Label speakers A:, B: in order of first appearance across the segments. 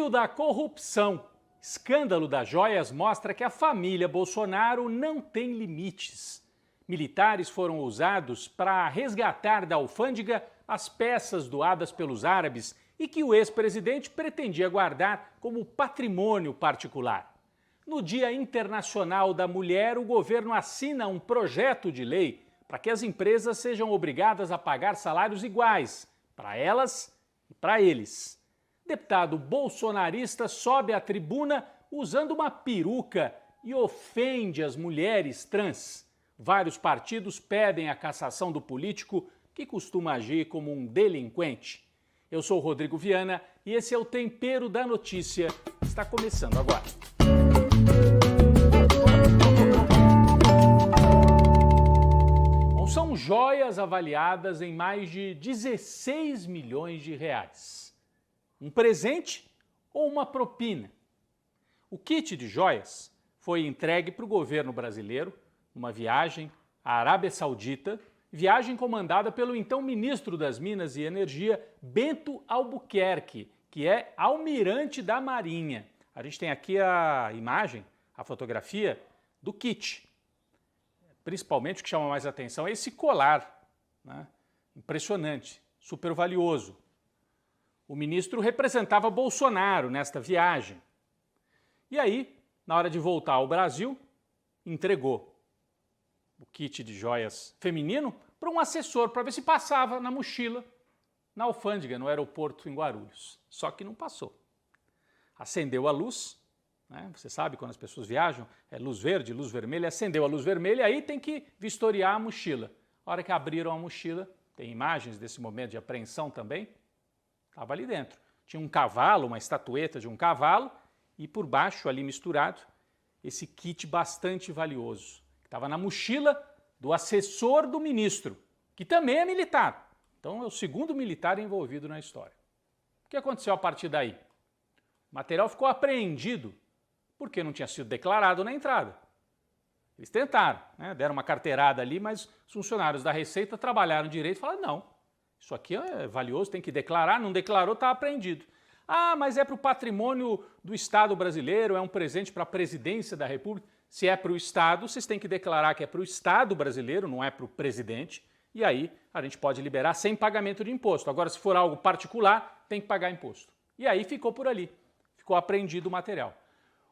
A: Barulho da corrupção. Escândalo das joias mostra que a família Bolsonaro não tem limites. Militares foram usados para resgatar da alfândega as peças doadas pelos árabes e que o ex-presidente pretendia guardar como patrimônio particular. No Dia Internacional da Mulher, o governo assina um projeto de lei para que as empresas sejam obrigadas a pagar salários iguais para elas e para eles. Deputado bolsonarista sobe à tribuna usando uma peruca e ofende as mulheres trans. Vários partidos pedem a cassação do político que costuma agir como um delinquente. Eu sou Rodrigo Viana e esse é o Tempero da Notícia. Está começando agora. São joias avaliadas em mais de 16 milhões de reais. Um presente ou uma propina? O kit de joias foi entregue para o governo brasileiro numa viagem à Arábia Saudita, viagem comandada pelo então ministro das Minas e Energia, Bento Albuquerque, que é almirante da Marinha. A gente tem aqui a imagem, a fotografia do kit. Principalmente o que chama mais atenção é esse colar, né? Impressionante, super valioso. O ministro representava Bolsonaro nesta viagem. E aí, na hora de voltar ao Brasil, entregou o kit de joias feminino para um assessor para ver se passava na mochila, na alfândega, no aeroporto em Guarulhos. Só que não passou. Acendeu a luz. Você sabe, quando as pessoas viajam, é luz verde, luz vermelha, acendeu a luz vermelha, aí tem que vistoriar a mochila. A hora que abriram a mochila, tem imagens desse momento de apreensão também, estava ali dentro. Tinha um cavalo, uma estatueta de um cavalo, e por baixo, ali misturado, esse kit bastante valioso, que estava na mochila do assessor do ministro, que também é militar. Então é o segundo militar envolvido na história. O que aconteceu a partir daí? O material ficou apreendido porque não tinha sido declarado na entrada. Eles tentaram, deram uma carteirada ali, mas os funcionários da Receita trabalharam direito e falaram, não, isso aqui é valioso, tem que declarar, não declarou, está apreendido. Ah, mas é para o patrimônio do Estado brasileiro, é um presente para a presidência da República. Se é para o Estado, vocês têm que declarar que é para o Estado brasileiro, não é para o presidente, e aí a gente pode liberar sem pagamento de imposto. Agora, se for algo particular, tem que pagar imposto. E aí ficou por ali, ficou apreendido o material.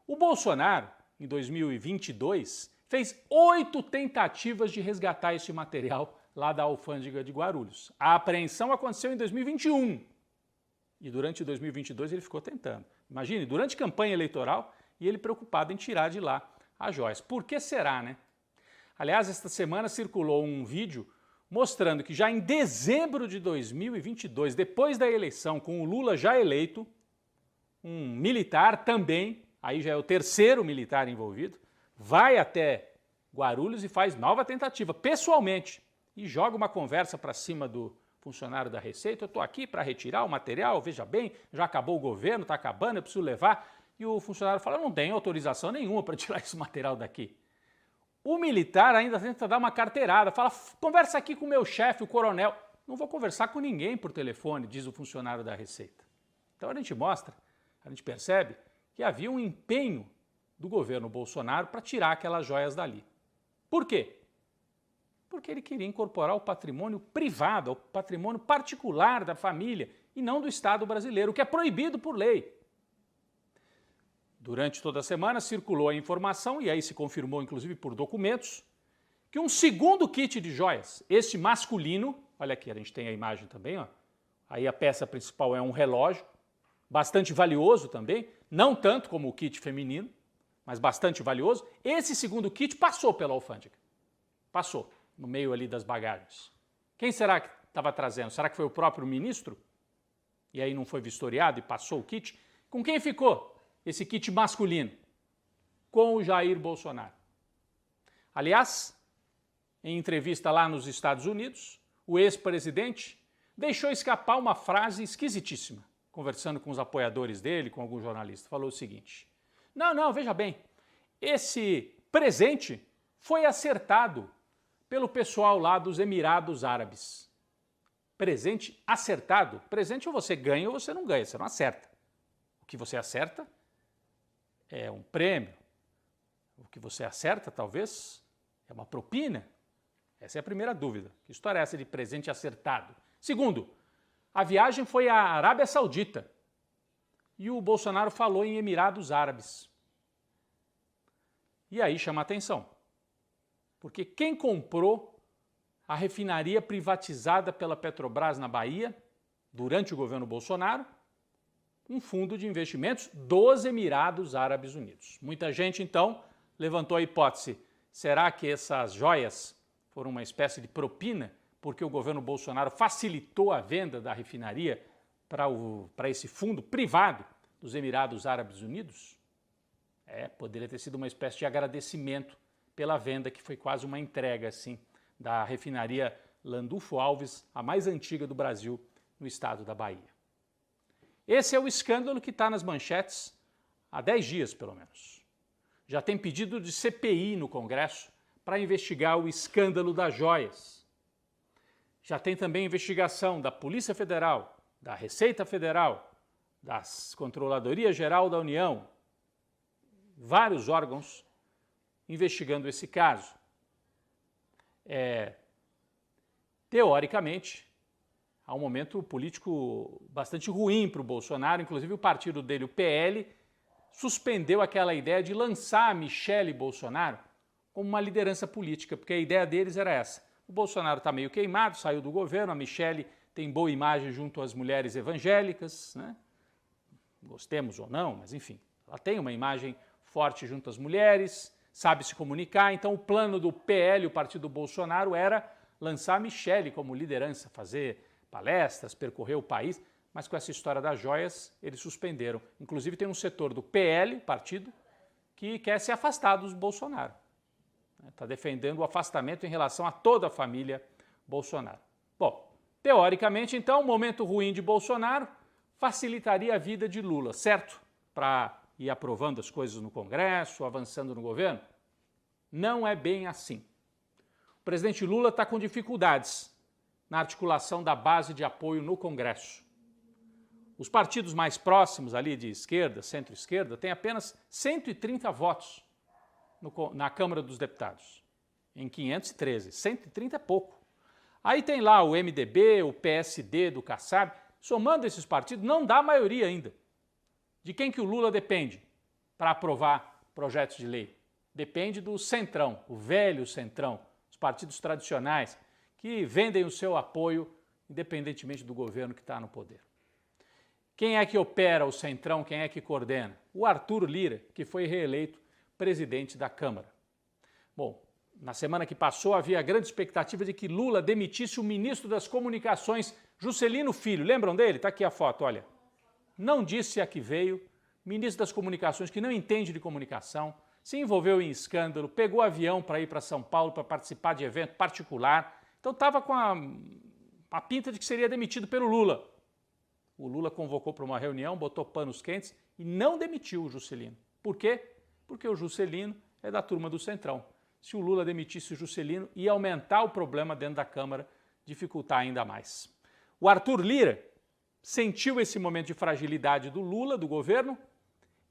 A: O Bolsonaro, em 2022, fez 8 tentativas de resgatar esse material lá da alfândega de Guarulhos. A apreensão aconteceu em 2021 e durante 2022 ele ficou tentando. Imagine, durante campanha eleitoral e ele preocupado em tirar de lá as joias. Por que será, né? Aliás, esta semana circulou um vídeo mostrando que já em dezembro de 2022, depois da eleição, com o Lula já eleito, um militar também, aí já é o terceiro militar envolvido, vai até Guarulhos e faz nova tentativa, pessoalmente, e joga uma conversa para cima do funcionário da Receita. Eu estou aqui para retirar o material, veja bem, já acabou o governo, está acabando, eu preciso levar. E o funcionário fala, não tenho autorização nenhuma para tirar esse material daqui. O militar ainda tenta dar uma carteirada, fala, conversa aqui com o meu chefe, o coronel. Não vou conversar com ninguém por telefone, diz o funcionário da Receita. Então a gente mostra, a gente percebe que havia um empenho do governo Bolsonaro para tirar aquelas joias dali. Por quê? Porque ele queria incorporar o patrimônio privado, o patrimônio particular da família e não do Estado brasileiro, o que é proibido por lei. Durante toda a semana circulou a informação, e aí se confirmou inclusive por documentos, que um segundo kit de joias, este masculino, olha aqui, a gente tem a imagem também, ó, aí a peça principal é um relógio, bastante valioso também, não tanto como o kit feminino, mas bastante valioso. Esse segundo kit passou pela alfândega. Passou, no meio ali das bagagens. Quem será que estava trazendo? Será que foi o próprio ministro? E aí não foi vistoriado e passou o kit? Com quem ficou esse kit masculino? Com o Jair Bolsonaro. Aliás, em entrevista lá nos Estados Unidos, o ex-presidente deixou escapar uma frase esquisitíssima. Conversando com os apoiadores dele, com algum jornalista, falou o seguinte, não, veja bem, esse presente foi acertado pelo pessoal lá dos Emirados Árabes. Presente acertado. Presente ou você ganha ou você não ganha, você não acerta. que você acerta é um prêmio. O que você acerta, talvez, é uma propina. Essa é a primeira dúvida. Que história é essa de presente acertado? Segundo, a viagem foi à Arábia Saudita e o Bolsonaro falou em Emirados Árabes. E aí chama a atenção, porque quem comprou a refinaria privatizada pela Petrobras na Bahia, durante o governo Bolsonaro, um fundo de investimentos dos Emirados Árabes Unidos. Muita gente, então, levantou a hipótese, será que essas joias foram uma espécie de propina porque o governo Bolsonaro facilitou a venda da refinaria para esse fundo privado dos Emirados Árabes Unidos? Poderia ter sido uma espécie de agradecimento pela venda, que foi quase uma entrega, assim, da refinaria Landulfo Alves, a mais antiga do Brasil, no estado da Bahia. Esse é o escândalo que está nas manchetes há 10 dias, pelo menos. Já tem pedido de CPI no Congresso para investigar o escândalo das joias. Já tem também investigação da Polícia Federal, da Receita Federal, da Controladoria Geral da União, vários órgãos investigando esse caso. Teoricamente, há um momento político bastante ruim para o Bolsonaro, inclusive o partido dele, o PL, suspendeu aquela ideia de lançar a Michele Bolsonaro como uma liderança política, porque a ideia deles era essa. O Bolsonaro está meio queimado, saiu do governo, a Michele tem boa imagem junto às mulheres evangélicas, né? Gostemos ou não, mas enfim, ela tem uma imagem forte junto às mulheres, sabe se comunicar, então o plano do PL, o partido do Bolsonaro, era lançar a Michele como liderança, fazer palestras, percorrer o país, mas com essa história das joias eles suspenderam. Inclusive tem um setor do PL, partido, que quer se afastar dos Bolsonaro. Está defendendo o afastamento em relação a toda a família Bolsonaro. Bom, teoricamente, então, o momento ruim de Bolsonaro facilitaria a vida de Lula, certo? Para ir aprovando as coisas no Congresso, avançando no governo? Não é bem assim. O presidente Lula está com dificuldades na articulação da base de apoio no Congresso. Os partidos mais próximos ali de esquerda, centro-esquerda, têm apenas 130 votos na Câmara dos Deputados, em 513, 130 é pouco. Aí tem lá o MDB, o PSD do Kassab, somando esses partidos, não dá maioria ainda. De quem que o Lula depende para aprovar projetos de lei? Depende do Centrão, o velho Centrão, os partidos tradicionais, que vendem o seu apoio independentemente do governo que está no poder. Quem é que opera o Centrão, quem é que coordena? O Arthur Lira, que foi reeleito presidente da Câmara. Bom, na semana que passou havia grande expectativa de que Lula demitisse o ministro das Comunicações, Juscelino Filho. Lembram dele? Está aqui a foto, olha. Não disse a que veio, ministro das Comunicações que não entende de comunicação, se envolveu em escândalo, pegou avião para ir para São Paulo para participar de evento particular. Então estava com a pinta de que seria demitido pelo Lula. O Lula convocou para uma reunião, botou panos quentes e não demitiu o Juscelino. Por quê? Porque o Juscelino é da turma do Centrão. Se o Lula demitisse o Juscelino, ia aumentar o problema dentro da Câmara, dificultar ainda mais. O Arthur Lira sentiu esse momento de fragilidade do Lula, do governo,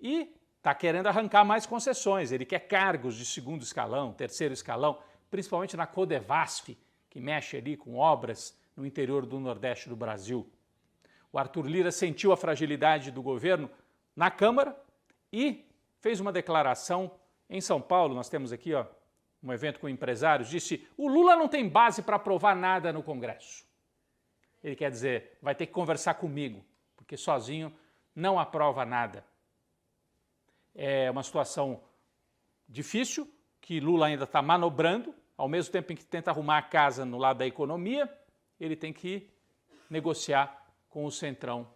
A: e está querendo arrancar mais concessões. Ele quer cargos de segundo escalão, terceiro escalão, principalmente na Codevasf, que mexe ali com obras no interior do Nordeste do Brasil. O Arthur Lira sentiu a fragilidade do governo na Câmara e fez uma declaração em São Paulo. Nós temos aqui um evento com empresários, disse: o Lula não tem base para aprovar nada no Congresso. Ele quer dizer, vai ter que conversar comigo, porque sozinho não aprova nada. É uma situação difícil, que Lula ainda está manobrando, ao mesmo tempo em que tenta arrumar a casa no lado da economia, ele tem que negociar com o Centrão,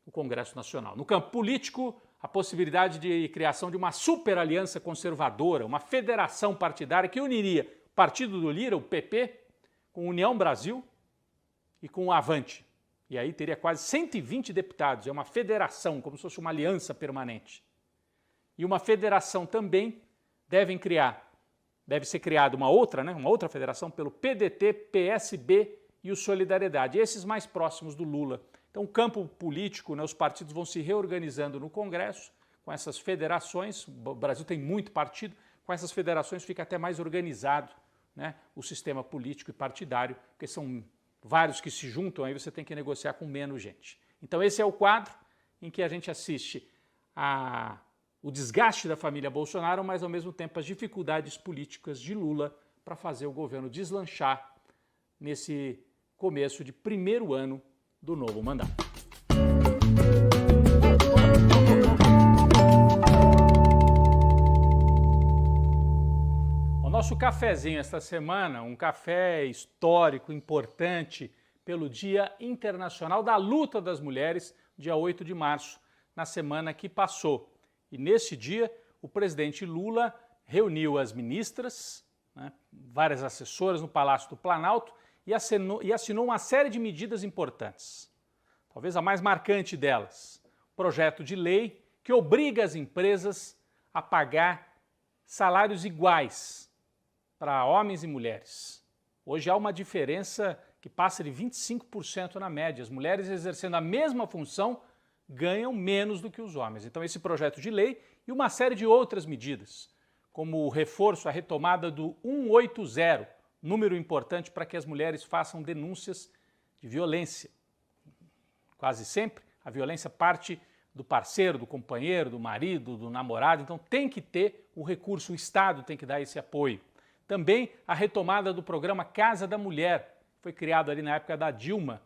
A: o Congresso Nacional. No campo político, a possibilidade de criação de uma super aliança conservadora, uma federação partidária que uniria o partido do Lira, o PP, com União Brasil e com o Avante. E aí teria quase 120 deputados, é uma federação, como se fosse uma aliança permanente. E uma federação também deve ser criada uma outra federação pelo PDT, PSB e o Solidariedade, esses mais próximos do Lula, Então, o campo político, né, os partidos vão se reorganizando no Congresso, com essas federações, o Brasil tem muito partido, com essas federações fica até mais organizado, né, o sistema político e partidário, porque são vários que se juntam, aí você tem que negociar com menos gente. Então esse é o quadro em que a gente assiste o desgaste da família Bolsonaro, mas ao mesmo tempo as dificuldades políticas de Lula para fazer o governo deslanchar nesse começo de primeiro ano do novo mandato. Nosso cafezinho esta semana, um café histórico, importante, pelo Dia Internacional da Luta das Mulheres, dia 8 de março, na semana que passou. E nesse dia, o presidente Lula reuniu as ministras, né, várias assessoras no Palácio do Planalto e assinou uma série de medidas importantes. Talvez a mais marcante delas, projeto de lei que obriga as empresas a pagar salários iguais para homens e mulheres. Hoje há uma diferença que passa de 25% na média. As mulheres exercendo a mesma função ganham menos do que os homens. Então esse projeto de lei e uma série de outras medidas, como o reforço, a retomada do 180, número importante para que as mulheres façam denúncias de violência. Quase sempre a violência parte do parceiro, do companheiro, do marido, do namorado, então tem que ter o recurso, o Estado tem que dar esse apoio. Também a retomada do programa Casa da Mulher, foi criado ali na época da Dilma,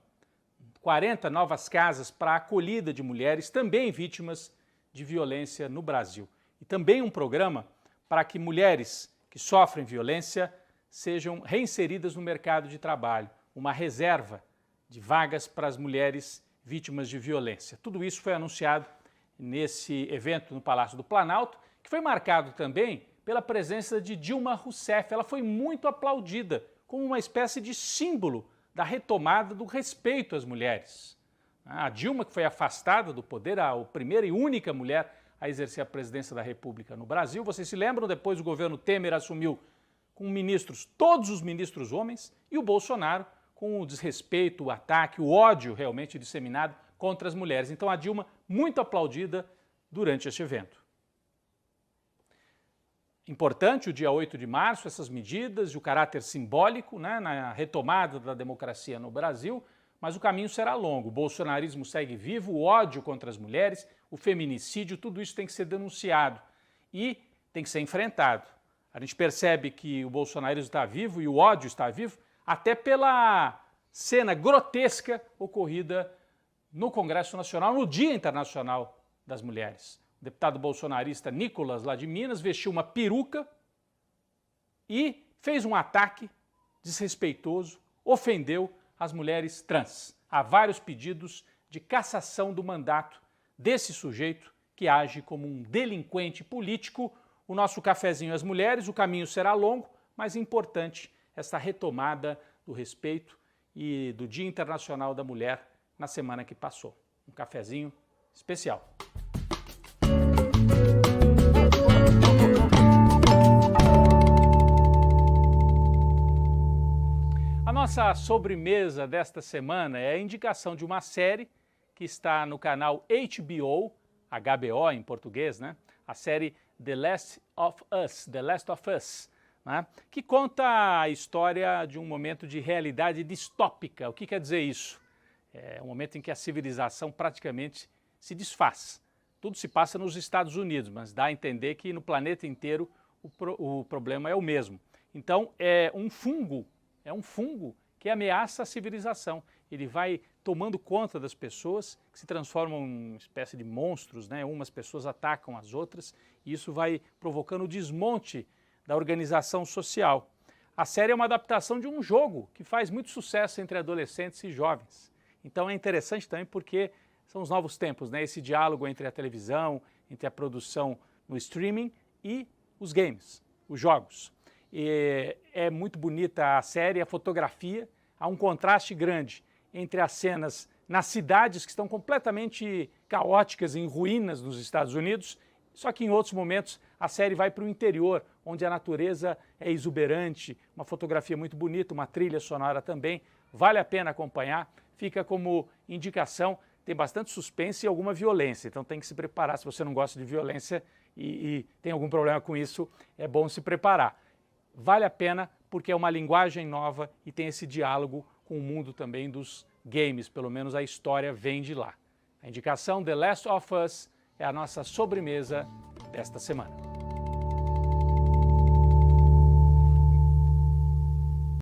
A: 40 novas casas para a acolhida de mulheres também vítimas de violência no Brasil. E também um programa para que mulheres que sofrem violência sejam reinseridas no mercado de trabalho, uma reserva de vagas para as mulheres vítimas de violência. Tudo isso foi anunciado nesse evento no Palácio do Planalto, que foi marcado também pela presença de Dilma Rousseff. Ela foi muito aplaudida como uma espécie de símbolo da retomada do respeito às mulheres. A Dilma, que foi afastada do poder, a primeira e única mulher a exercer a presidência da República no Brasil. Vocês se lembram, depois o governo Temer assumiu com ministros, todos os ministros homens, e o Bolsonaro com o desrespeito, o ataque, o ódio realmente disseminado contra as mulheres. Então a Dilma muito aplaudida durante este evento. Importante o dia 8 de março, essas medidas e o caráter simbólico, né, na retomada da democracia no Brasil, mas o caminho será longo. O bolsonarismo segue vivo, o ódio contra as mulheres, o feminicídio, tudo isso tem que ser denunciado e tem que ser enfrentado. A gente percebe que o bolsonarismo está vivo e o ódio está vivo até pela cena grotesca ocorrida no Congresso Nacional, no Dia Internacional das Mulheres. O deputado bolsonarista Nicolas, lá de Minas, vestiu uma peruca e fez um ataque desrespeitoso, ofendeu as mulheres trans. Há vários pedidos de cassação do mandato desse sujeito que age como um delinquente político. O nosso cafezinho às mulheres, o caminho será longo, mas importante essa retomada do respeito e do Dia Internacional da Mulher na semana que passou. Um cafezinho especial. A nossa sobremesa desta semana é a indicação de uma série que está no canal HBO em português, né? A série The Last of Us, né? Que conta a história de um momento de realidade distópica. O que quer dizer isso? É um momento em que a civilização praticamente se desfaz. Tudo se passa nos Estados Unidos, mas dá a entender que no planeta inteiro o problema é o mesmo. Então é um fungo que ameaça a civilização. Ele vai tomando conta das pessoas, que se transformam em uma espécie de monstros, né? Umas pessoas atacam as outras, e isso vai provocando o desmonte da organização social. A série é uma adaptação de um jogo que faz muito sucesso entre adolescentes e jovens. Então é interessante também porque são os novos tempos, né? Esse diálogo entre a televisão, entre a produção no streaming e os games, os jogos. É muito bonita a série, a fotografia, há um contraste grande entre as cenas nas cidades que estão completamente caóticas, em ruínas nos Estados Unidos, só que em outros momentos a série vai para o interior, onde a natureza é exuberante, uma fotografia muito bonita, uma trilha sonora também, vale a pena acompanhar, fica como indicação. Tem bastante suspense e alguma violência, então tem que se preparar. Se você não gosta de violência e tem algum problema com isso, é bom se preparar. Vale a pena porque é uma linguagem nova e tem esse diálogo com o mundo também dos games, pelo menos a história vem de lá. A indicação The Last of Us é a nossa sobremesa desta semana.